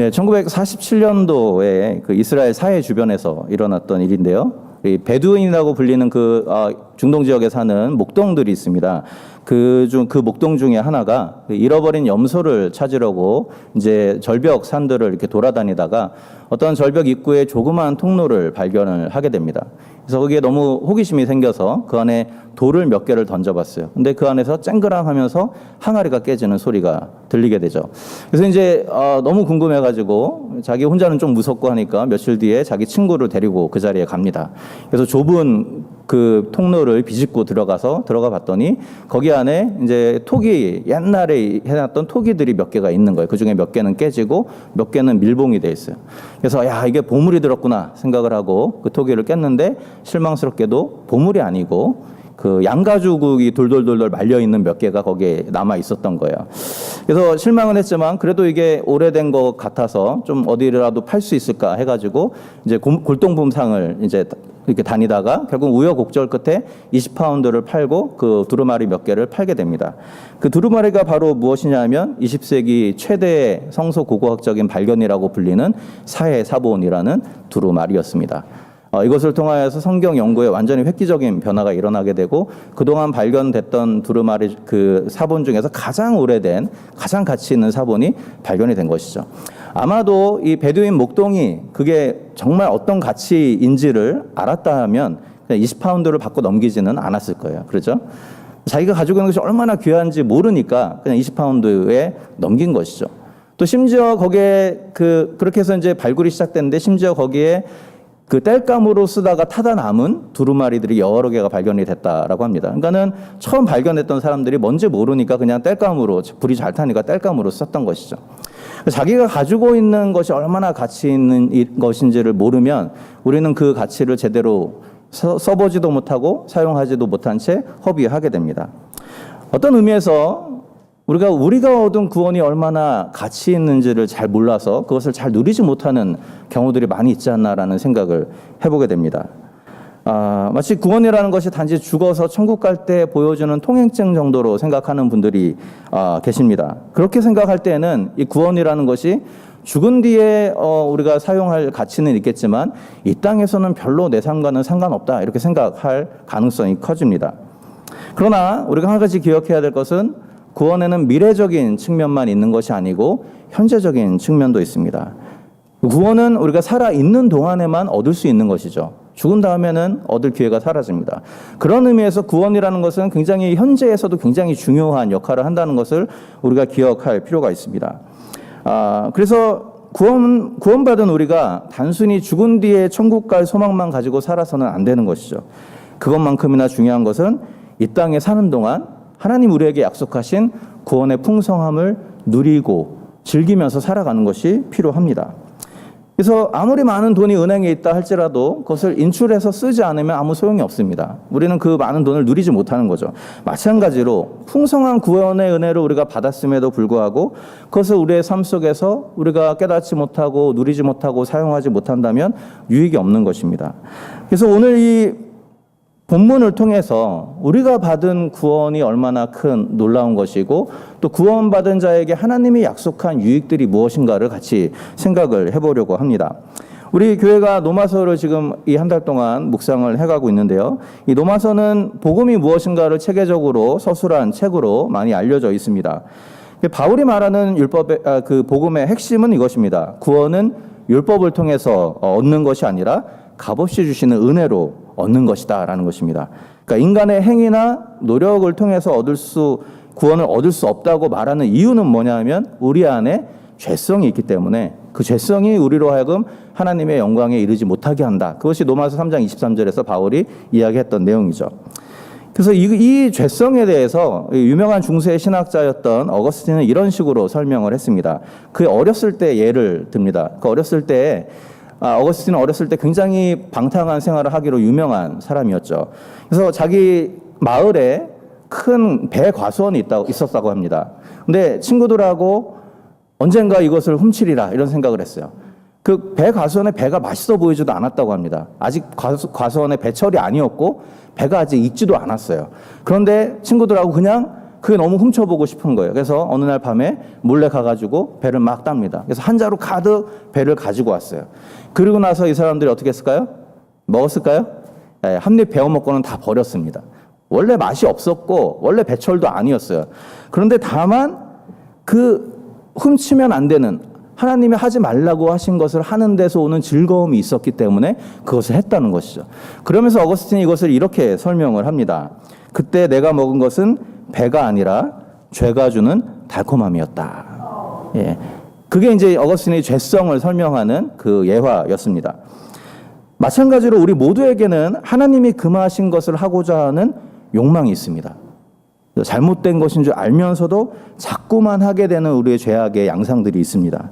1947년도에 그 이스라엘 사해 주변에서 일어났던 일인데요. 이 베두인이라고 불리는 그 중동 지역에 사는 목동들이 있습니다. 그 목동 중에 하나가 잃어버린 염소를 찾으려고 이제 절벽 산들을 이렇게 돌아다니다가 어떤 절벽 입구에 조그마한 통로를 발견을 하게 됩니다. 그래서 거기에 너무 호기심이 생겨서 그 안에 돌을 몇 개를 던져봤어요. 근데 그 안에서 쨍그랑하면서 항아리가 깨지는 소리가 들리게 되죠. 그래서 이제 너무 궁금해가지고 자기 혼자는 좀 무섭고 하니까 며칠 뒤에 자기 친구를 데리고 그 자리에 갑니다. 그래서 좁은 그 통로를 비집고 들어가 봤더니 거기 안에 이제 토기, 옛날에 해놨던 토기들이 몇 개가 있는 거예요. 그 중에 몇 개는 깨지고 몇 개는 밀봉이 돼 있어요. 그래서 야, 이게 보물이 들었구나 생각을 하고 그 토기를 깼는데 실망스럽게도 보물이 아니고 그 양가죽이 돌돌돌돌 말려있는 몇 개가 거기에 남아 있었던 거예요. 그래서 실망은 했지만 그래도 이게 오래된 것 같아서 좀 어디라도 팔 수 있을까 해가지고 이제 골동품상을 이제 이렇게 다니다가 결국 우여곡절 끝에 20파운드를 팔고 그 두루마리 몇 개를 팔게 됩니다. 그 두루마리가 바로 무엇이냐면 20세기 최대의 성서 고고학적인 발견이라고 불리는 사해사본이라는 두루마리였습니다. 이것을 통하여서 성경 연구에 완전히 획기적인 변화가 일어나게 되고 그동안 발견됐던 두루마리 그 사본 중에서 가장 오래된 가장 가치 있는 사본이 발견이 된 것이죠. 아마도 이 베두인 목동이 그게 정말 어떤 가치인지를 알았다 하면 20파운드를 받고 넘기지는 않았을 거예요. 그렇죠? 자기가 가지고 있는 것이 얼마나 귀한지 모르니까 그냥 20파운드에 넘긴 것이죠. 또 심지어 거기에 그렇게 해서 이제 발굴이 시작됐는데 심지어 거기에 그 땔감으로 쓰다가 타다 남은 두루마리들이 여러 개가 발견이 됐다라고 합니다. 그러니까는 처음 발견했던 사람들이 뭔지 모르니까 그냥 땔감으로, 불이 잘 타니까 땔감으로 썼던 것이죠. 자기가 가지고 있는 것이 얼마나 가치 있는 것인지를 모르면 우리는 그 가치를 제대로 써보지도 못하고 사용하지도 못한 채 허비하게 됩니다. 어떤 의미에서 우리가 얻은 구원이 얼마나 가치 있는지를 잘 몰라서 그것을 잘 누리지 못하는 경우들이 많이 있지 않나라는 생각을 해보게 됩니다. 마치 구원이라는 것이 단지 죽어서 천국 갈 때 보여주는 통행증 정도로 생각하는 분들이 계십니다. 그렇게 생각할 때에는 이 구원이라는 것이 죽은 뒤에 우리가 사용할 가치는 있겠지만 이 땅에서는 별로 내 삶과는 상관없다 이렇게 생각할 가능성이 커집니다. 그러나 우리가 한 가지 기억해야 될 것은 구원에는 미래적인 측면만 있는 것이 아니고 현재적인 측면도 있습니다. 구원은 우리가 살아있는 동안에만 얻을 수 있는 것이죠. 죽은 다음에는 얻을 기회가 사라집니다. 그런 의미에서 구원이라는 것은 굉장히 현재에서도 굉장히 중요한 역할을 한다는 것을 우리가 기억할 필요가 있습니다. 그래서 구원받은 우리가 단순히 죽은 뒤에 천국 갈 소망만 가지고 살아서는 안 되는 것이죠. 그것만큼이나 중요한 것은 이 땅에 사는 동안 하나님 우리에게 약속하신 구원의 풍성함을 누리고 즐기면서 살아가는 것이 필요합니다. 그래서 아무리 많은 돈이 은행에 있다 할지라도 그것을 인출해서 쓰지 않으면 아무 소용이 없습니다. 우리는 그 많은 돈을 누리지 못하는 거죠. 마찬가지로 풍성한 구원의 은혜를 우리가 받았음에도 불구하고 그것을 우리의 삶 속에서 우리가 깨닫지 못하고 누리지 못하고 사용하지 못한다면 유익이 없는 것입니다. 그래서 오늘 이 본문을 통해서 우리가 받은 구원이 얼마나 큰 놀라운 것이고 또 구원받은 자에게 하나님이 약속한 유익들이 무엇인가를 같이 생각을 해보려고 합니다. 우리 교회가 노마서를 지금 이 한 달 동안 묵상을 해가고 있는데요. 이 노마서는 복음이 무엇인가를 체계적으로 서술한 책으로 많이 알려져 있습니다. 바울이 말하는 그 복음의 핵심은 이것입니다. 구원은 율법을 통해서 얻는 것이 아니라 값없이 주시는 은혜로 얻는 것이다 라는 것입니다. 그러니까 인간의 행위나 노력을 통해서 구원을 얻을 수 없다고 말하는 이유는 뭐냐면 우리 안에 죄성이 있기 때문에 그 죄성이 우리로 하여금 하나님의 영광에 이르지 못하게 한다. 그것이 로마서 3장 23절에서 바울이 이야기했던 내용이죠. 그래서 이 죄성에 대해서 유명한 중세 신학자였던 어거스틴은 이런 식으로 설명을 했습니다. 그 어렸을 때 예를 듭니다. 그 어렸을 때 어거스틴은 어렸을 때 굉장히 방탕한 생활을 하기로 유명한 사람이었죠. 그래서 자기 마을에 큰 배 과수원이 있었다고 합니다. 근데 친구들하고 언젠가 이것을 훔치리라 이런 생각을 했어요. 그 배 과수원에 배가 맛있어 보이지도 않았다고 합니다. 아직 과수원에 배철이 아니었고 배가 아직 익지도 않았어요. 그런데 친구들하고 그냥 그게 너무 훔쳐보고 싶은 거예요. 그래서 어느 날 밤에 몰래 가가지고 배를 막 땁니다. 그래서 한 자루 가득 배를 가지고 왔어요. 그리고 나서 이 사람들이 어떻게 했을까요? 먹었을까요? 네, 한 입 베어 먹고는 다 버렸습니다. 원래 맛이 없었고 원래 배철도 아니었어요. 그런데 다만 그 훔치면 안 되는, 하나님이 하지 말라고 하신 것을 하는 데서 오는 즐거움이 있었기 때문에 그것을 했다는 것이죠. 그러면서 어거스틴이 이것을 이렇게 설명을 합니다. 그때 내가 먹은 것은 배가 아니라 죄가 주는 달콤함이었다. 예. 그게 이제 어거스틴의 죄성을 설명하는 그 예화였습니다. 마찬가지로 우리 모두에게는 하나님이 금하신 것을 하고자 하는 욕망이 있습니다. 잘못된 것인 줄 알면서도 자꾸만 하게 되는 우리의 죄악의 양상들이 있습니다.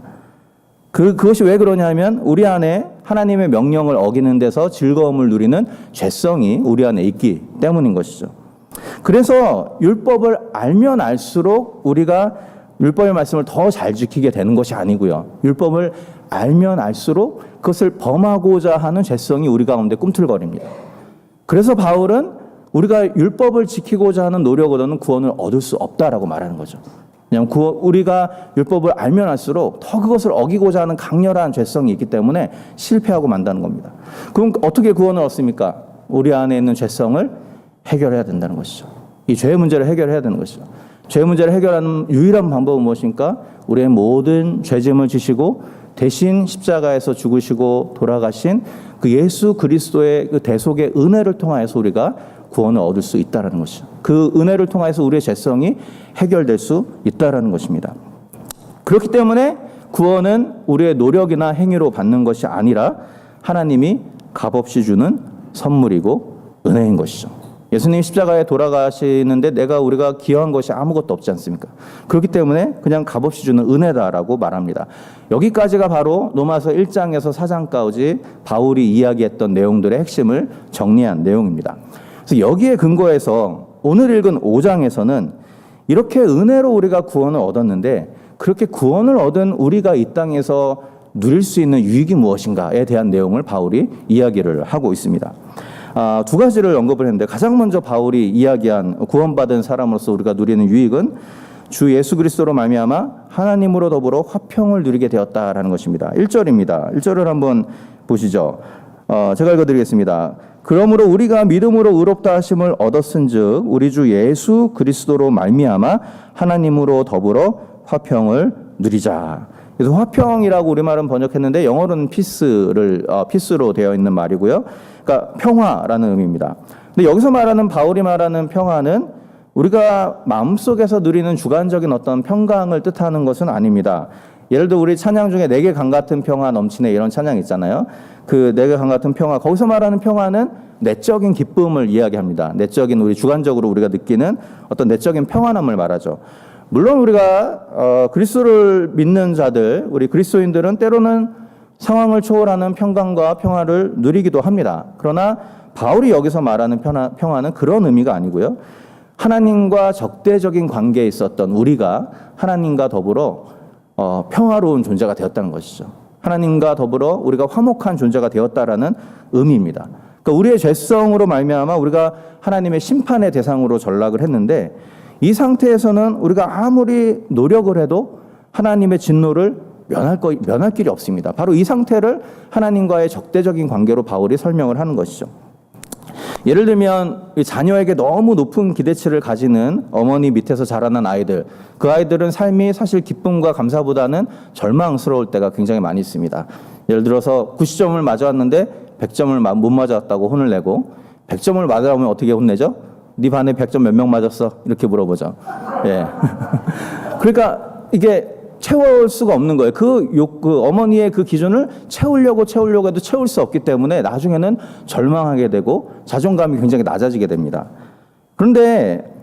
그것이 왜 그러냐면 우리 안에 하나님의 명령을 어기는 데서 즐거움을 누리는 죄성이 우리 안에 있기 때문인 것이죠. 그래서 율법을 알면 알수록 우리가 율법의 말씀을 더 잘 지키게 되는 것이 아니고요. 율법을 알면 알수록 그것을 범하고자 하는 죄성이 우리 가운데 꿈틀거립니다. 그래서 바울은 우리가 율법을 지키고자 하는 노력으로는 구원을 얻을 수 없다라고 말하는 거죠. 왜냐하면 우리가 율법을 알면 알수록 더 그것을 어기고자 하는 강렬한 죄성이 있기 때문에 실패하고 만다는 겁니다. 그럼 어떻게 구원을 얻습니까? 우리 안에 있는 죄성을 해결해야 된다는 것이죠. 이 죄의 문제를 해결해야 되는 것이죠. 죄의 문제를 해결하는 유일한 방법은 무엇입니까? 우리의 모든 죄짐을 지시고 대신 십자가에서 죽으시고 돌아가신 그 예수 그리스도의 그 대속의 은혜를 통하여서 우리가 구원을 얻을 수 있다는 것이죠. 그 은혜를 통해서 우리의 죄성이 해결될 수 있다는 것입니다. 그렇기 때문에 구원은 우리의 노력이나 행위로 받는 것이 아니라 하나님이 값없이 주는 선물이고 은혜인 것이죠. 예수님이 십자가에 돌아가시는데 우리가 기여한 것이 아무것도 없지 않습니까? 그렇기 때문에 그냥 값없이 주는 은혜다라고 말합니다. 여기까지가 바로 로마서 1장에서 4장까지 바울이 이야기했던 내용들의 핵심을 정리한 내용입니다. 그래서 여기에 근거해서 오늘 읽은 5장에서는 이렇게 은혜로 우리가 구원을 얻었는데 그렇게 구원을 얻은 우리가 이 땅에서 누릴 수 있는 유익이 무엇인가에 대한 내용을 바울이 이야기를 하고 있습니다. 두 가지를 언급을 했는데 가장 먼저 바울이 이야기한 구원받은 사람으로서 우리가 누리는 유익은 주 예수 그리스도로 말미암아 하나님으로 더불어 화평을 누리게 되었다라는 것입니다. 1절입니다. 1절을 한번 보시죠. 제가 읽어드리겠습니다. 그러므로 우리가 믿음으로 의롭다 하심을 얻었은즉 우리 주 예수 그리스도로 말미암아 하나님으로 더불어 화평을 누리자. 그래서 화평이라고 우리말은 번역했는데 영어로는 피스로 되어 있는 말이고요. 그러니까 평화라는 의미입니다. 근데 여기서 말하는 바울이 말하는 평화는 우리가 마음속에서 누리는 주관적인 어떤 평강을 뜻하는 것은 아닙니다. 예를 들어 우리 찬양 중에 내게 강 같은 평화 넘치네 이런 찬양 있잖아요. 그 내게 강 같은 평화, 거기서 말하는 평화는 내적인 기쁨을 이야기합니다. 내적인 우리 주관적으로 우리가 느끼는 어떤 내적인 평안함을 말하죠. 물론 우리가 그리스도를 믿는 자들, 우리 그리스도인들은 때로는 상황을 초월하는 평강과 평화를 누리기도 합니다. 그러나 바울이 여기서 말하는 평화는 그런 의미가 아니고요. 하나님과 적대적인 관계에 있었던 우리가 하나님과 더불어 평화로운 존재가 되었다는 것이죠. 하나님과 더불어 우리가 화목한 존재가 되었다라는 의미입니다. 그러니까 우리의 죄성으로 말미암아 우리가 하나님의 심판의 대상으로 전락을 했는데 이 상태에서는 우리가 아무리 노력을 해도 하나님의 진노를 면할 길이 없습니다. 바로 이 상태를 하나님과의 적대적인 관계로 바울이 설명을 하는 것이죠. 예를 들면 자녀에게 너무 높은 기대치를 가지는 어머니 밑에서 자라난 아이들, 그 아이들은 삶이 사실 기쁨과 감사보다는 절망스러울 때가 굉장히 많이 있습니다. 예를 들어서 90점을 맞아왔는데 100점을 못 맞았다고 혼을 내고 100점을 맞아오면 어떻게 혼내죠? 네 반에 100점 몇 명 맞았어? 이렇게 물어보죠. 예. 그러니까 이게 채울 수가 없는 거예요. 그 어머니의 그 기준을 채우려고 해도 채울 수 없기 때문에 나중에는 절망하게 되고 자존감이 굉장히 낮아지게 됩니다. 그런데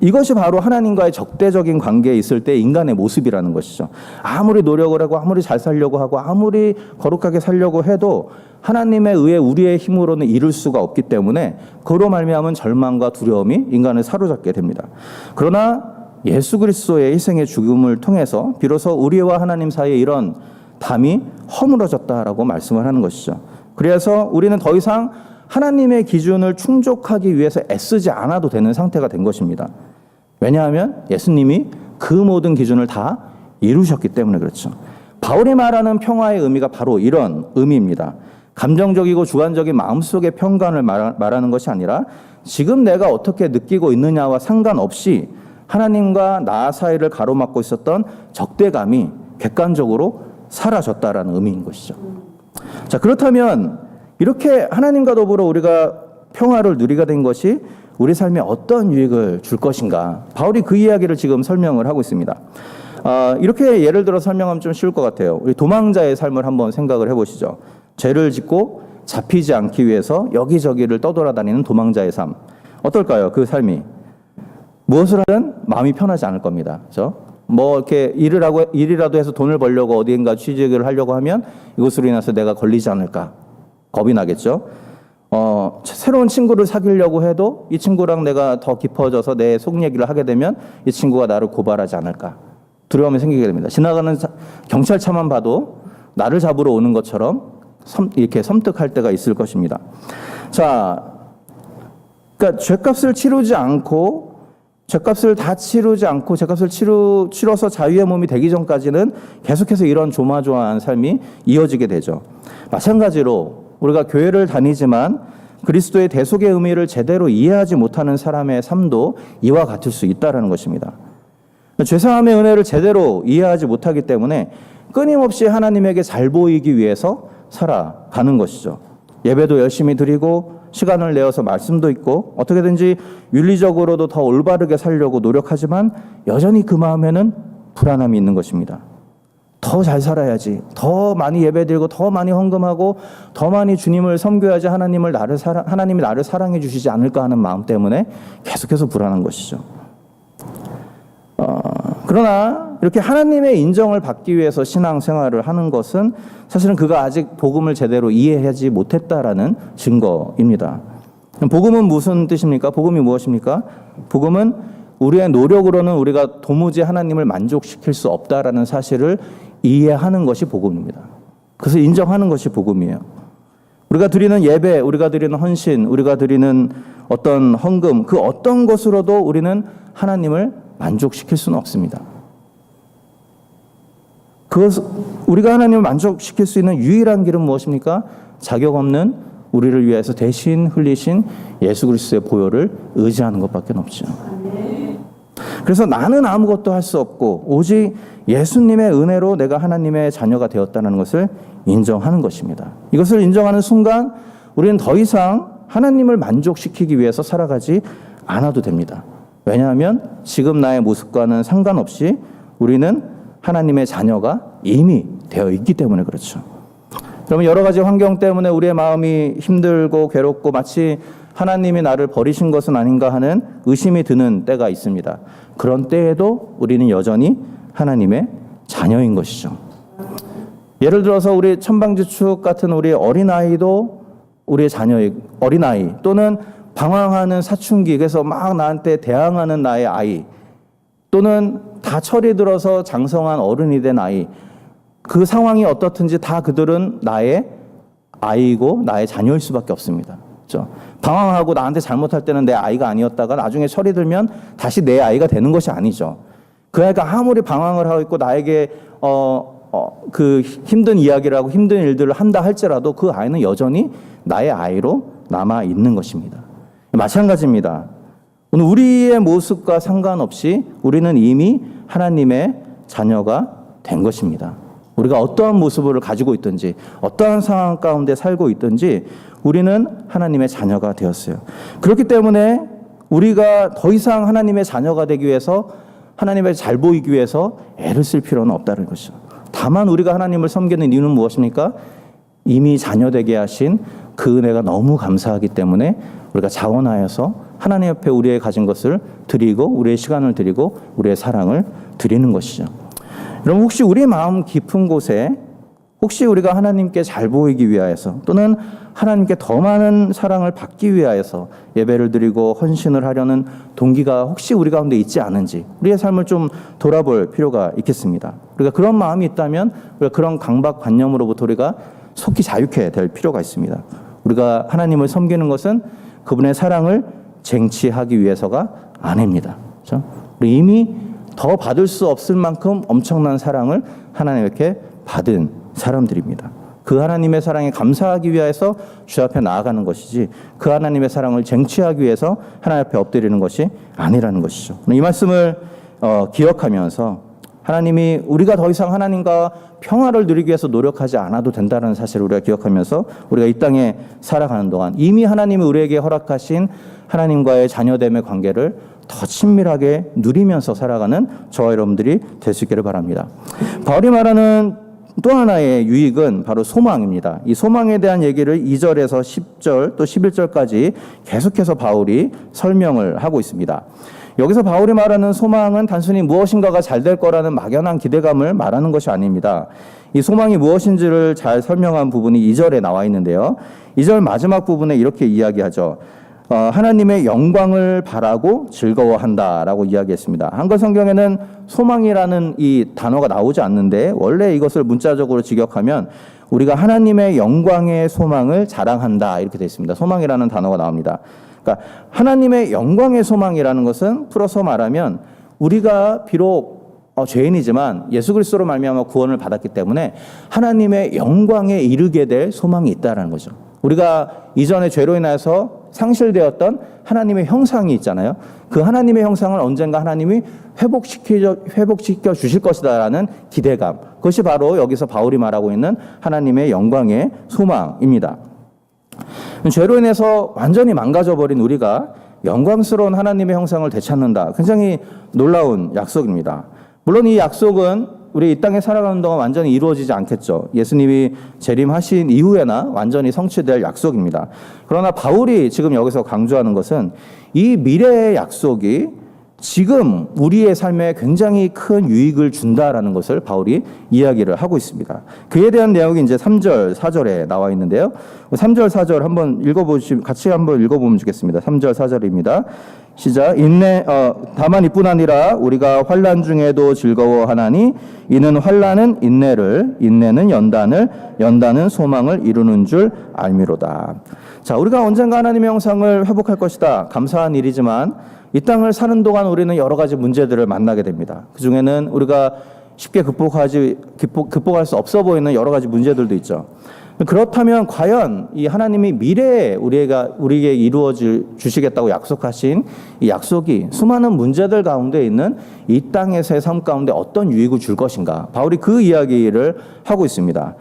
이것이 바로 하나님과의 적대적인 관계에 있을 때 인간의 모습이라는 것이죠. 아무리 노력을 하고 아무리 잘 살려고 하고 아무리 거룩하게 살려고 해도 하나님에 의해 우리의 힘으로는 이룰 수가 없기 때문에 그로 말미암은 절망과 두려움이 인간을 사로잡게 됩니다. 그러나 예수 그리스도의 희생의 죽음을 통해서 비로소 우리와 하나님 사이에 이런 담이 허물어졌다라고 말씀을 하는 것이죠. 그래서 우리는 더 이상 하나님의 기준을 충족하기 위해서 애쓰지 않아도 되는 상태가 된 것입니다. 왜냐하면 예수님이 그 모든 기준을 다 이루셨기 때문에 그렇죠. 바울이 말하는 평화의 의미가 바로 이런 의미입니다. 감정적이고 주관적인 마음속의 평강을 말하는 것이 아니라 지금 내가 어떻게 느끼고 있느냐와 상관없이 하나님과 나 사이를 가로막고 있었던 적대감이 객관적으로 사라졌다라는 의미인 것이죠. 자, 그렇다면 이렇게 하나님과 더불어 우리가 평화를 누리게 된 것이 우리 삶에 어떤 유익을 줄 것인가? 바울이 그 이야기를 지금 설명을 하고 있습니다. 이렇게 예를 들어 설명하면 좀 쉬울 것 같아요. 우리 도망자의 삶을 한번 생각을 해보시죠. 죄를 짓고 잡히지 않기 위해서 여기저기를 떠돌아다니는 도망자의 삶. 어떨까요? 그 삶이. 무엇을 하든 마음이 편하지 않을 겁니다. 그렇죠? 뭐 이렇게 일이라도 해서 돈을 벌려고 어디인가 취직을 하려고 하면 이것으로 인해서 내가 걸리지 않을까? 겁이 나겠죠? 새로운 친구를 사귀려고 해도 이 친구랑 내가 더 깊어져서 내 속 얘기를 하게 되면 이 친구가 나를 고발하지 않을까? 두려움이 생기게 됩니다. 지나가는 경찰차만 봐도 나를 잡으러 오는 것처럼 이렇게 섬뜩할 때가 있을 것입니다. 자, 그러니까 죄값을 치러서 자유의 몸이 되기 전까지는 계속해서 이런 조마조마한 삶이 이어지게 되죠. 마찬가지로 우리가 교회를 다니지만 그리스도의 대속의 의미를 제대로 이해하지 못하는 사람의 삶도 이와 같을 수 있다는 것입니다. 죄사함의 은혜를 제대로 이해하지 못하기 때문에 끊임없이 하나님에게 잘 보이기 위해서 살아가는 것이죠. 예배도 열심히 드리고 시간을 내어서 말씀도 있고 어떻게든지 윤리적으로도 더 올바르게 살려고 노력하지만 여전히 그 마음에는 불안함이 있는 것입니다. 더 잘 살아야지, 더 많이 예배드리고 더 많이 헌금하고 더 많이 주님을 섬겨야지 하나님이 나를 사랑해 주시지 않을까 하는 마음 때문에 계속해서 불안한 것이죠. 그러나 이렇게 하나님의 인정을 받기 위해서 신앙생활을 하는 것은 사실은 그가 아직 복음을 제대로 이해하지 못했다라는 증거입니다. 복음은 무슨 뜻입니까? 복음이 무엇입니까? 복음은 우리의 노력으로는 우리가 도무지 하나님을 만족시킬 수 없다라는 사실을 이해하는 것이 복음입니다. 그래서 인정하는 것이 복음이에요. 우리가 드리는 예배, 우리가 드리는 헌신, 우리가 드리는 어떤 헌금, 그 어떤 것으로도 우리는 하나님을 만족시킬 수는 없습니다. 우리가 하나님을 만족시킬 수 있는 유일한 길은 무엇입니까? 자격 없는 우리를 위해서 대신 흘리신 예수 그리스도의 보혈을 의지하는 것밖에 없죠. 그래서 나는 아무것도 할 수 없고 오직 예수님의 은혜로 내가 하나님의 자녀가 되었다는 것을 인정하는 것입니다. 이것을 인정하는 순간 우리는 더 이상 하나님을 만족시키기 위해서 살아가지 않아도 됩니다. 왜냐하면 지금 나의 모습과는 상관없이 우리는 하나님의 자녀가 이미 되어 있기 때문에 그렇죠. 그러면 여러 가지 환경 때문에 우리의 마음이 힘들고 괴롭고 마치 하나님이 나를 버리신 것은 아닌가 하는 의심이 드는 때가 있습니다. 그런 때에도 우리는 여전히 하나님의 자녀인 것이죠. 예를 들어서 우리 천방지축 같은 우리 어린아이도 우리의 어린아이 또는 방황하는 사춘기, 그래서 막 나한테 대항하는 나의 아이, 또는 다 철이 들어서 장성한 어른이 된 아이, 그 상황이 어떻든지 다 그들은 나의 아이고 나의 자녀일 수밖에 없습니다. 그렇죠? 방황하고 나한테 잘못할 때는 내 아이가 아니었다가 나중에 철이 들면 다시 내 아이가 되는 것이 아니죠. 그 아이가 아무리 방황을 하고 있고 나에게 그 힘든 이야기를 하고 힘든 일들을 한다 할지라도 그 아이는 여전히 나의 아이로 남아 있는 것입니다. 마찬가지입니다. 오늘 우리의 모습과 상관없이 우리는 이미 하나님의 자녀가 된 것입니다. 우리가 어떠한 모습을 가지고 있든지 어떠한 상황 가운데 살고 있든지 우리는 하나님의 자녀가 되었어요. 그렇기 때문에 우리가 더 이상 하나님의 자녀가 되기 위해서 하나님의 잘 보이기 위해서 애를 쓸 필요는 없다는 것이죠. 다만 우리가 하나님을 섬기는 이유는 무엇입니까? 이미 자녀되게 하신 그 은혜가 너무 감사하기 때문에 우리가 자원하여서 하나님 옆에 우리의 가진 것을 드리고 우리의 시간을 드리고 우리의 사랑을 드리는 것이죠. 여러분 혹시 우리 마음 깊은 곳에 혹시 우리가 하나님께 잘 보이기 위하여서 또는 하나님께 더 많은 사랑을 받기 위하여서 예배를 드리고 헌신을 하려는 동기가 혹시 우리 가운데 있지 않은지 우리의 삶을 좀 돌아볼 필요가 있겠습니다. 우리가 그런 마음이 있다면 우리가 그런 강박관념으로부터 우리가 속히 자유케 될 필요가 있습니다. 우리가 하나님을 섬기는 것은 그분의 사랑을 쟁취하기 위해서가 아닙니다. 그렇죠? 우리 이미 더 받을 수 없을 만큼 엄청난 사랑을 하나님께 받은 사람들입니다. 그 하나님의 사랑에 감사하기 위해서 주 앞에 나아가는 것이지 그 하나님의 사랑을 쟁취하기 위해서 하나님 앞에 엎드리는 것이 아니라는 것이죠. 이 말씀을 기억하면서 하나님이 우리가 더 이상 하나님과 평화를 누리기 위해서 노력하지 않아도 된다는 사실을 우리가 기억하면서 우리가 이 땅에 살아가는 동안 이미 하나님이 우리에게 허락하신 하나님과의 자녀됨의 관계를 더 친밀하게 누리면서 살아가는 저와 여러분들이 될 수 있기를 바랍니다. 바울이 말하는 또 하나의 유익은 바로 소망입니다. 이 소망에 대한 얘기를 2절에서 10절 또 11절까지 계속해서 바울이 설명을 하고 있습니다. 여기서 바울이 말하는 소망은 단순히 무엇인가가 잘 될 거라는 막연한 기대감을 말하는 것이 아닙니다. 이 소망이 무엇인지를 잘 설명한 부분이 2절에 나와 있는데요. 2절 마지막 부분에 이렇게 이야기하죠. 하나님의 영광을 바라고 즐거워한다라고 이야기했습니다. 한글 성경에는 소망이라는 이 단어가 나오지 않는데 원래 이것을 문자적으로 직역하면 우리가 하나님의 영광의 소망을 자랑한다 이렇게 되어 있습니다. 소망이라는 단어가 나옵니다. 그러니까 하나님의 영광의 소망이라는 것은 풀어서 말하면 우리가 비록 죄인이지만 예수 그리스도로 말미암아 구원을 받았기 때문에 하나님의 영광에 이르게 될 소망이 있다는 거죠. 우리가 이전에 죄로 인해서 상실되었던 하나님의 형상이 있잖아요. 그 하나님의 형상을 언젠가 하나님이 회복시켜 주실 것이다라는 기대감. 그것이 바로 여기서 바울이 말하고 있는 하나님의 영광의 소망입니다. 죄로 인해서 완전히 망가져버린 우리가 영광스러운 하나님의 형상을 되찾는다. 굉장히 놀라운 약속입니다. 물론 이 약속은 우리 이 땅에 살아가는 동안 완전히 이루어지지 않겠죠. 예수님이 재림하신 이후에나 완전히 성취될 약속입니다. 그러나 바울이 지금 여기서 강조하는 것은 이 미래의 약속이 지금 우리의 삶에 굉장히 큰 유익을 준다라는 것을 바울이 이야기를 하고 있습니다. 그에 대한 내용이 이제 3절, 4절에 나와 있는데요. 3절, 4절 한번 같이 한번 읽어보면 좋겠습니다. 3절, 4절입니다. 시작. 다만 이뿐 아니라 우리가 환난 중에도 즐거워하나니 이는 환난은 인내를, 인내는 연단을, 연단은 소망을 이루는 줄 알미로다. 자, 우리가 언젠가 하나님의 형상을 회복할 것이다. 감사한 일이지만 이 땅을 사는 동안 우리는 여러 가지 문제들을 만나게 됩니다. 그 중에는 우리가 쉽게 극복할 수 없어 보이는 여러 가지 문제들도 있죠. 그렇다면 과연 이 하나님이 미래에 우리에게 이루어 주시겠다고 약속하신 이 약속이 수많은 문제들 가운데 있는 이 땅에서의 삶 가운데 어떤 유익을 줄 것인가? 바울이 그 이야기를 하고 있습니다.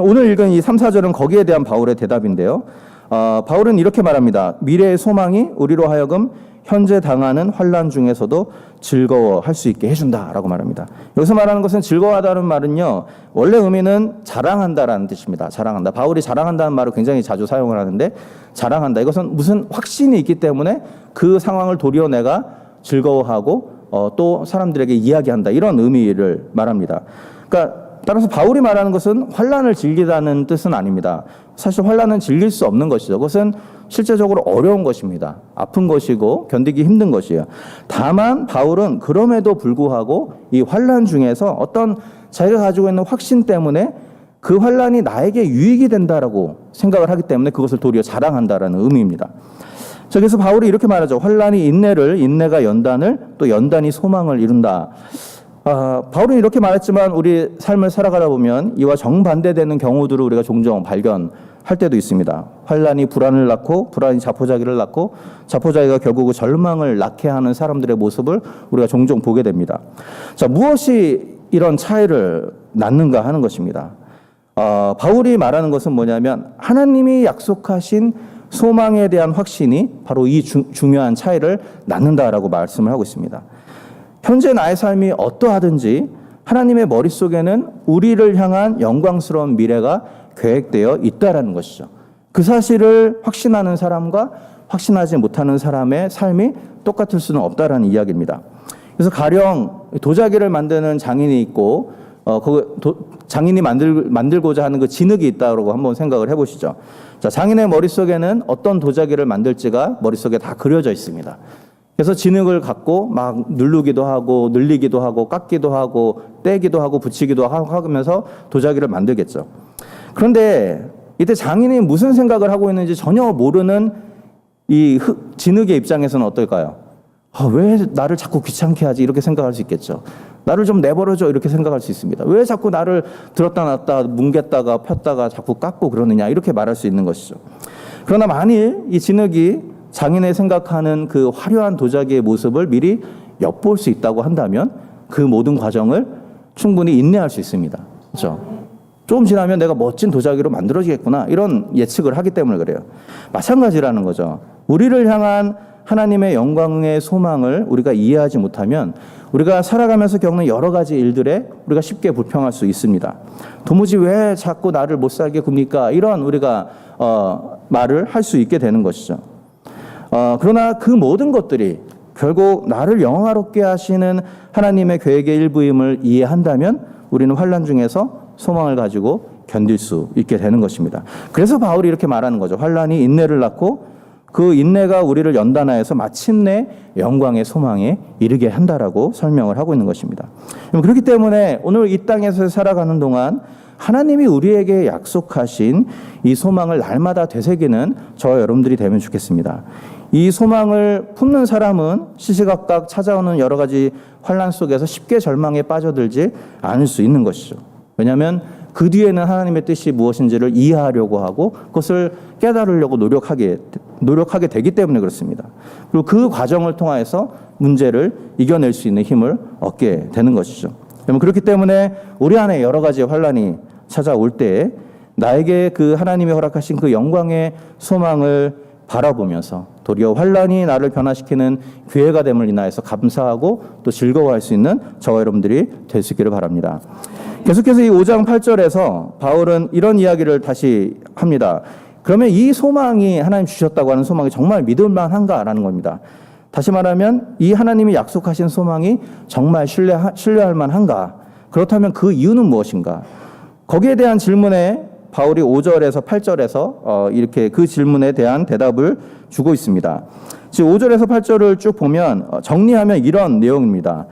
오늘 읽은 이 3, 4절은 거기에 대한 바울의 대답인데요. 바울은 이렇게 말합니다. 미래의 소망이 우리로 하여금 현재 당하는 환난 중에서도 즐거워할 수 있게 해준다라고 말합니다. 여기서 말하는 것은 즐거워하다는 말은요, 원래 의미는 자랑한다라는 뜻입니다. 자랑한다. 바울이 자랑한다는 말을 굉장히 자주 사용을 하는데 자랑한다. 이것은 무슨 확신이 있기 때문에 그 상황을 도리어 내가 즐거워하고 또 사람들에게 이야기한다. 이런 의미를 말합니다. 그러니까 따라서 바울이 말하는 것은 환난을 즐기다는 뜻은 아닙니다. 사실 환난은 즐길 수 없는 것이죠. 그것은 실제적으로 어려운 것입니다. 아픈 것이고 견디기 힘든 것이에요. 다만 바울은 그럼에도 불구하고 이 환난 중에서 어떤 자기가 가지고 있는 확신 때문에 그 환난이 나에게 유익이 된다라고 생각을 하기 때문에 그것을 도리어 자랑한다라는 의미입니다. 자, 그래서 바울이 이렇게 말하죠. 환난이 인내를, 인내가 연단을, 또 연단이 소망을 이룬다. 바울은 이렇게 말했지만 우리 삶을 살아가다 보면 이와 정반대되는 경우들을 우리가 종종 발견할 때도 있습니다. 환난이 불안을 낳고 불안이 자포자기를 낳고 자포자기가 결국 절망을 낳게 하는 사람들의 모습을 우리가 종종 보게 됩니다. 자, 무엇이 이런 차이를 낳는가 하는 것입니다. 바울이 말하는 것은 뭐냐면 하나님이 약속하신 소망에 대한 확신이 바로 이 중요한 차이를 낳는다라고 말씀을 하고 있습니다. 현재 나의 삶이 어떠하든지 하나님의 머릿속에는 우리를 향한 영광스러운 미래가 계획되어 있다라는 것이죠. 그 사실을 확신하는 사람과 확신하지 못하는 사람의 삶이 똑같을 수는 없다라는 이야기입니다. 그래서 가령 도자기를 만드는 장인이 있고 장인이 만들고자 하는 그 진흙이 있다고 한번 생각을 해보시죠. 자, 장인의 머릿속에는 어떤 도자기를 만들지가 머릿속에 다 그려져 있습니다. 그래서 진흙을 갖고 막 누르기도 하고 늘리기도 하고 깎기도 하고 떼기도 하고 붙이기도 하면서 도자기를 만들겠죠. 그런데 이때 장인이 무슨 생각을 하고 있는지 전혀 모르는 이 진흙의 입장에서는 어떨까요? 왜 나를 자꾸 귀찮게 하지? 이렇게 생각할 수 있겠죠. 나를 좀 내버려줘 이렇게 생각할 수 있습니다. 왜 자꾸 나를 들었다 놨다 뭉갰다가 폈다가 자꾸 깎고 그러느냐 이렇게 말할 수 있는 것이죠. 그러나 만일 이 진흙이 장인의 생각하는 그 화려한 도자기의 모습을 미리 엿볼 수 있다고 한다면 그 모든 과정을 충분히 인내할 수 있습니다. 그렇죠? 조금 지나면 내가 멋진 도자기로 만들어지겠구나 이런 예측을 하기 때문에 그래요. 마찬가지라는 거죠. 우리를 향한 하나님의 영광의 소망을 우리가 이해하지 못하면 우리가 살아가면서 겪는 여러 가지 일들에 우리가 쉽게 불평할 수 있습니다. 도무지 왜 자꾸 나를 못 살게 굽니까? 이런 우리가 말을 할 수 있게 되는 것이죠. 그러나 그 모든 것들이 결국 나를 영화롭게 하시는 하나님의 계획의 일부임을 이해한다면 우리는 환난 중에서 소망을 가지고 견딜 수 있게 되는 것입니다. 그래서 바울이 이렇게 말하는 거죠. 환난이 인내를 낳고 그 인내가 우리를 연단하여서 마침내 영광의 소망에 이르게 한다라고 설명을 하고 있는 것입니다. 그렇기 때문에 오늘 이 땅에서 살아가는 동안 하나님이 우리에게 약속하신 이 소망을 날마다 되새기는 저와 여러분들이 되면 좋겠습니다. 이 소망을 품는 사람은 시시각각 찾아오는 여러 가지 환난 속에서 쉽게 절망에 빠져들지 않을 수 있는 것이죠. 왜냐하면 그 뒤에는 하나님의 뜻이 무엇인지를 이해하려고 하고 그것을 깨달으려고 노력하게 되기 때문에 그렇습니다. 그리고 그 과정을 통해서 문제를 이겨낼 수 있는 힘을 얻게 되는 것이죠. 그렇기 때문에 우리 안에 여러 가지의 환난이 찾아올 때 나에게 그 하나님이 허락하신 그 영광의 소망을 바라보면서 도리어 환난이 나를 변화시키는 기회가 됨을 인하여서 감사하고 또 즐거워할 수 있는 저와 여러분들이 될 수 있기를 바랍니다. 계속해서 이 5장 8절에서 바울은 이런 이야기를 다시 합니다. 그러면 이 소망이 하나님 주셨다고 하는 소망이 정말 믿을 만한가라는 겁니다. 다시 말하면 이 하나님이 약속하신 소망이 정말 신뢰할 만한가? 그렇다면 그 이유는 무엇인가? 거기에 대한 질문에 바울이 5절에서 8절에서 이렇게 그 질문에 대한 대답을 주고 있습니다. 지금 5절에서 8절을 쭉 보면 정리하면 이런 내용입니다.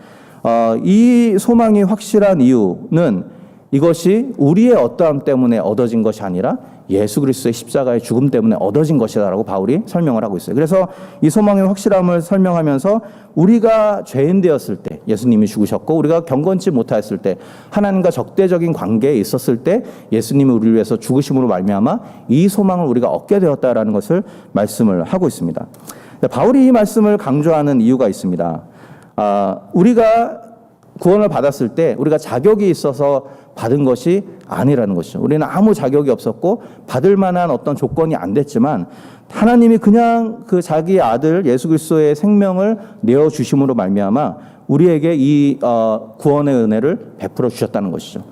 이 소망이 확실한 이유는 이것이 우리의 어떠함 때문에 얻어진 것이 아니라 예수 그리스도의 십자가의 죽음 때문에 얻어진 것이다라고 바울이 설명을 하고 있어요. 그래서 이 소망의 확실함을 설명하면서 우리가 죄인 되었을 때 예수님이 죽으셨고 우리가 경건치 못하였을 때 하나님과 적대적인 관계에 있었을 때 예수님이 우리를 위해서 죽으심으로 말미암아 이 소망을 우리가 얻게 되었다라는 것을 말씀을 하고 있습니다. 바울이 이 말씀을 강조하는 이유가 있습니다. 우리가 구원을 받았을 때 우리가 자격이 있어서 받은 것이 아니라는 것이죠. 우리는 아무 자격이 없었고 받을 만한 어떤 조건이 안 됐지만 하나님이 그냥 그 자기 아들 예수 그리스도의 생명을 내어 주심으로 말미암아 우리에게 이 구원의 은혜를 베풀어 주셨다는 것이죠.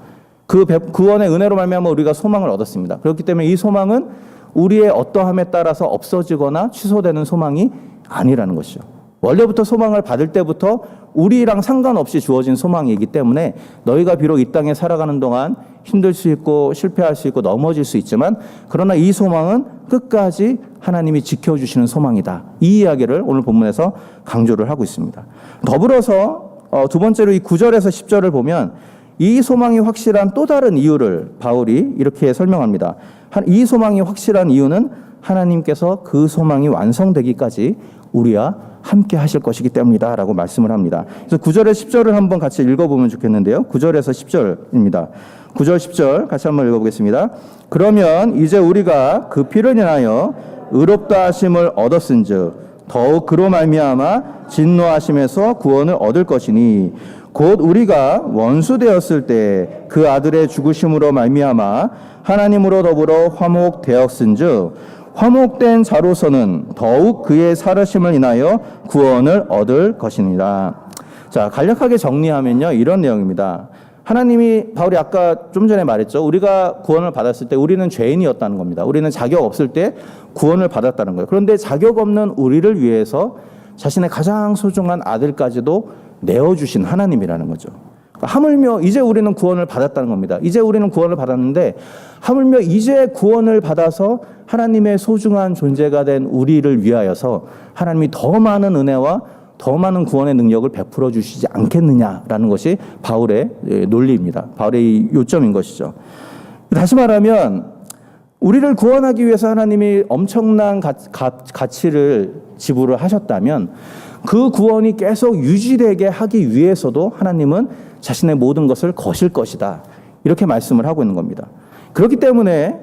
그 구원의 은혜로 말미암아 우리가 소망을 얻었습니다. 그렇기 때문에 이 소망은 우리의 어떠함에 따라서 없어지거나 취소되는 소망이 아니라는 것이죠. 원래부터 소망을 받을 때부터 우리랑 상관없이 주어진 소망이기 때문에 너희가 비록 이 땅에 살아가는 동안 힘들 수 있고 실패할 수 있고 넘어질 수 있지만 그러나 이 소망은 끝까지 하나님이 지켜주시는 소망이다. 이 이야기를 오늘 본문에서 강조를 하고 있습니다. 더불어서 두 번째로 이 9절에서 10절을 보면 이 소망이 확실한 또 다른 이유를 바울이 이렇게 설명합니다. 이 소망이 확실한 이유는 하나님께서 그 소망이 완성되기까지 우리와 함께 하실 것이기 때문이다 라고 말씀을 합니다. 그래서 9절에 10절을 한번 같이 읽어보면 좋겠는데요. 9절에서 10절입니다. 9절 10절 같이 한번 읽어보겠습니다. 그러면 이제 우리가 그 피를 인하여 의롭다 하심을 얻었은즉 더욱 그로 말미암아 진노하심에서 구원을 얻을 것이니 곧 우리가 원수 되었을 때 그 아들의 죽으심으로 말미암아 하나님으로 더불어 화목되었은즉 화목된 자로서는 더욱 그의 살으심을 인하여 구원을 얻을 것이니라. 자, 간략하게 정리하면요, 이런 내용입니다. 하나님이, 바울이 아까 좀 전에 말했죠. 우리가 구원을 받았을 때 우리는 죄인이었다는 겁니다. 우리는 자격 없을 때 구원을 받았다는 거예요. 그런데 자격 없는 우리를 위해서 자신의 가장 소중한 아들까지도 내어주신 하나님이라는 거죠. 하물며 이제 우리는 구원을 받았다는 겁니다. 이제 우리는 구원을 받았는데 하물며 이제 구원을 받아서 하나님의 소중한 존재가 된 우리를 위하여서 하나님이 더 많은 은혜와 더 많은 구원의 능력을 베풀어 주시지 않겠느냐라는 것이 바울의 논리입니다. 바울의 요점인 것이죠. 다시 말하면 우리를 구원하기 위해서 하나님이 엄청난 가치를 지불을 하셨다면 그 구원이 계속 유지되게 하기 위해서도 하나님은 자신의 모든 것을 거실 것이다. 이렇게 말씀을 하고 있는 겁니다. 그렇기 때문에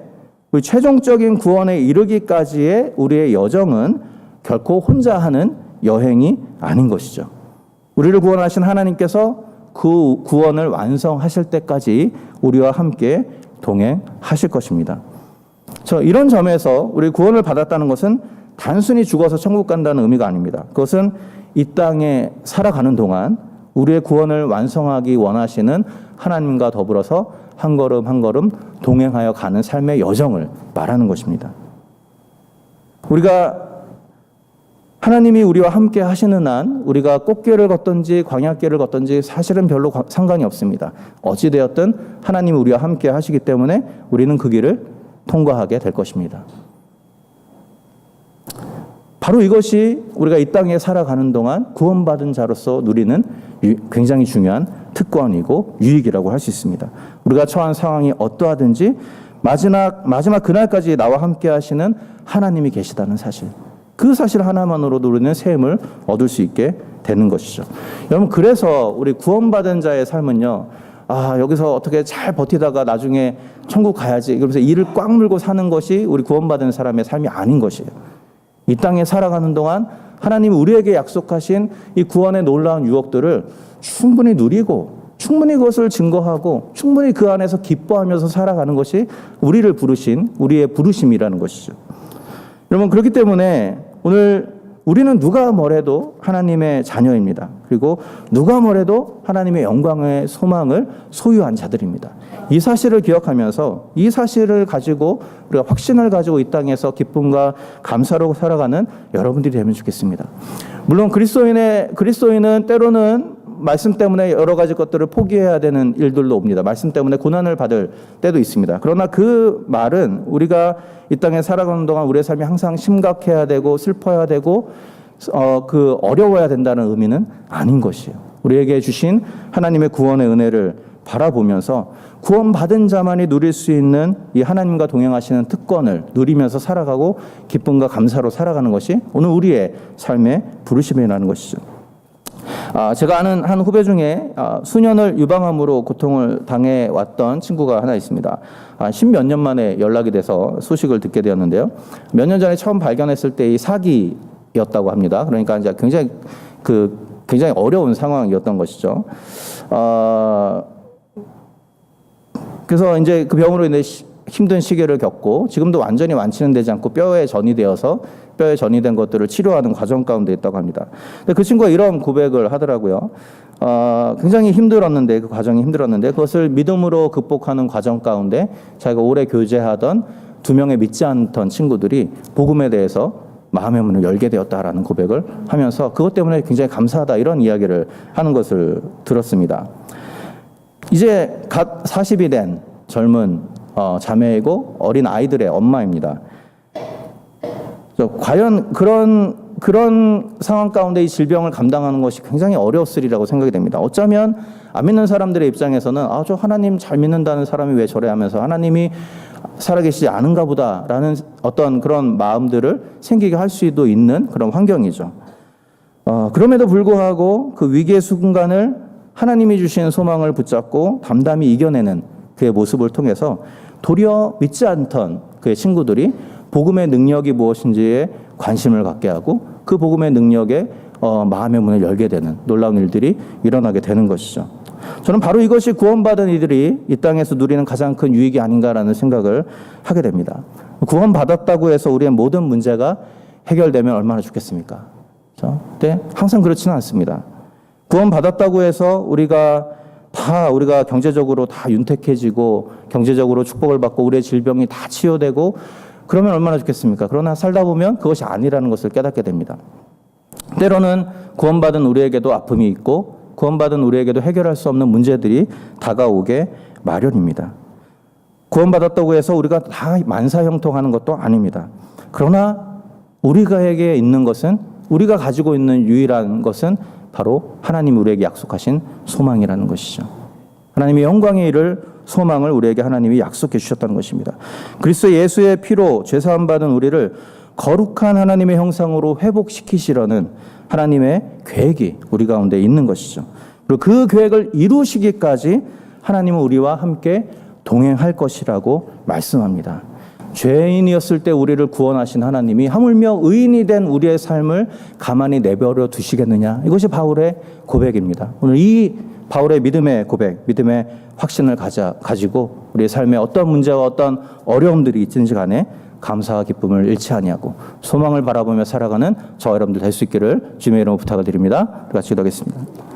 우리 최종적인 구원에 이르기까지의 우리의 여정은 결코 혼자 하는 여행이 아닌 것이죠. 우리를 구원하신 하나님께서 그 구원을 완성하실 때까지 우리와 함께 동행하실 것입니다. 이런 점에서 우리 구원을 받았다는 것은 단순히 죽어서 천국 간다는 의미가 아닙니다. 그것은 이 땅에 살아가는 동안 우리의 구원을 완성하기 원하시는 하나님과 더불어서 한 걸음 한 걸음 동행하여 가는 삶의 여정을 말하는 것입니다. 우리가 하나님이 우리와 함께 하시는 한 우리가 꽃길을 걷든지 광야길을 걷든지 사실은 별로 상관이 없습니다. 어찌되었든 하나님이 우리와 함께 하시기 때문에 우리는 그 길을 통과하게 될 것입니다. 바로 이것이 우리가 이 땅에 살아가는 동안 구원받은 자로서 누리는 굉장히 중요한 특권이고 유익이라고 할 수 있습니다. 우리가 처한 상황이 어떠하든지 마지막 그날까지 나와 함께 하시는 하나님이 계시다는 사실, 그 사실 하나만으로도 우리는 새 힘을 얻을 수 있게 되는 것이죠. 여러분, 그래서 우리 구원받은 자의 삶은요, 여기서 어떻게 잘 버티다가 나중에 천국 가야지, 그러면서 이를 꽉 물고 사는 것이 우리 구원받은 사람의 삶이 아닌 것이에요. 이 땅에 살아가는 동안 하나님이 우리에게 약속하신 이 구원의 놀라운 유혹들을 충분히 누리고 충분히 그것을 증거하고 충분히 그 안에서 기뻐하면서 살아가는 것이 우리를 부르신 우리의 부르심이라는 것이죠. 여러분, 그렇기 때문에 오늘 우리는 누가 뭐래도 하나님의 자녀입니다. 그리고 누가 뭐래도 하나님의 영광의 소망을 소유한 자들입니다. 이 사실을 기억하면서 이 사실을 가지고 우리가 확신을 가지고 이 땅에서 기쁨과 감사로 살아가는 여러분들이 되면 좋겠습니다. 물론 그리스도인은 때로는 말씀 때문에 여러 가지 것들을 포기해야 되는 일들도 옵니다. 말씀 때문에 고난을 받을 때도 있습니다. 그러나 그 말은 우리가 이 땅에 살아가는 동안 우리의 삶이 항상 심각해야 되고 슬퍼야 되고 어려워야 된다는 의미는 아닌 것이에요. 우리에게 주신 하나님의 구원의 은혜를 바라보면서 구원받은 자만이 누릴 수 있는 이 하나님과 동행하시는 특권을 누리면서 살아가고 기쁨과 감사로 살아가는 것이 오늘 우리의 삶의 부르심이라는 것이죠. 제가 아는 한 후배 중에 수년을 유방암으로 고통을 당해왔던 친구가 하나 있습니다. 10몇 년 만에 연락이 돼서 소식을 듣게 되었는데요. 몇 년 전에 처음 발견했을 때 이 사기였다고 합니다. 그러니까 이제 굉장히 어려운 상황이었던 것이죠. 그래서 이제 그 병으로 인해 힘든 시기를 겪고 지금도 완전히 완치는 되지 않고 뼈에 전이된 것들을 치료하는 과정 가운데 있다고 합니다. 근데 그 친구가 이런 고백을 하더라고요. 굉장히 힘들었는데, 그 과정이 힘들었는데 그것을 믿음으로 극복하는 과정 가운데 자기가 오래 교제하던 2명의 믿지 않던 친구들이 복음에 대해서 마음의 문을 열게 되었다라는 고백을 하면서 그것 때문에 굉장히 감사하다 이런 이야기를 하는 것을 들었습니다. 이제 갓 40이 된 젊은 자매이고 어린 아이들의 엄마입니다. 과연 그런 상황 가운데 이 질병을 감당하는 것이 굉장히 어려웠으리라고 생각이 됩니다. 어쩌면 안 믿는 사람들의 입장에서는 저 하나님 잘 믿는다는 사람이 왜 저래 하면서 하나님이 살아계시지 않은가 보다라는 어떤 그런 마음들을 생기게 할 수도 있는 그런 환경이죠. 그럼에도 불구하고 그 위기의 순간을 하나님이 주신 소망을 붙잡고 담담히 이겨내는 그의 모습을 통해서 도리어 믿지 않던 그의 친구들이 복음의 능력이 무엇인지에 관심을 갖게 하고 그 복음의 능력에 마음의 문을 열게 되는 놀라운 일들이 일어나게 되는 것이죠. 저는 바로 이것이 구원받은 이들이 이 땅에서 누리는 가장 큰 유익이 아닌가라는 생각을 하게 됩니다. 구원받았다고 해서 우리의 모든 문제가 해결되면 얼마나 좋겠습니까? 근데 항상 그렇지는 않습니다. 구원받았다고 해서 우리가 경제적으로 다 윤택해지고 경제적으로 축복을 받고 우리의 질병이 다 치유되고 그러면 얼마나 좋겠습니까? 그러나 살다 보면 그것이 아니라는 것을 깨닫게 됩니다. 때로는 구원받은 우리에게도 아픔이 있고 구원받은 우리에게도 해결할 수 없는 문제들이 다가오게 마련입니다. 구원받았다고 해서 우리가 다 만사형통하는 것도 아닙니다. 그러나 우리가에게 있는 것은 우리가 가지고 있는 유일한 것은 바로 하나님이 우리에게 약속하신 소망이라는 것이죠. 하나님의 영광의 일을 소망을 우리에게 하나님이 약속해 주셨다는 것입니다. 그리스도 예수의 피로 죄사함 받은 우리를 거룩한 하나님의 형상으로 회복시키시려는 하나님의 계획이 우리 가운데 있는 것이죠. 그리고 그 계획을 이루시기까지 하나님은 우리와 함께 동행할 것이라고 말씀합니다. 죄인이었을 때 우리를 구원하신 하나님이 하물며 의인이 된 우리의 삶을 가만히 내버려 두시겠느냐? 이것이 바울의 고백입니다. 오늘 이 바울의 믿음의 고백, 믿음의 확신을 가지고 우리의 삶에 어떤 문제와 어떤 어려움들이 있든지 간에 감사와 기쁨을 잃지 아니하고 소망을 바라보며 살아가는 저와 여러분들 될 수 있기를 주님의 이름으로 부탁을 드립니다. 같이 기도하겠습니다.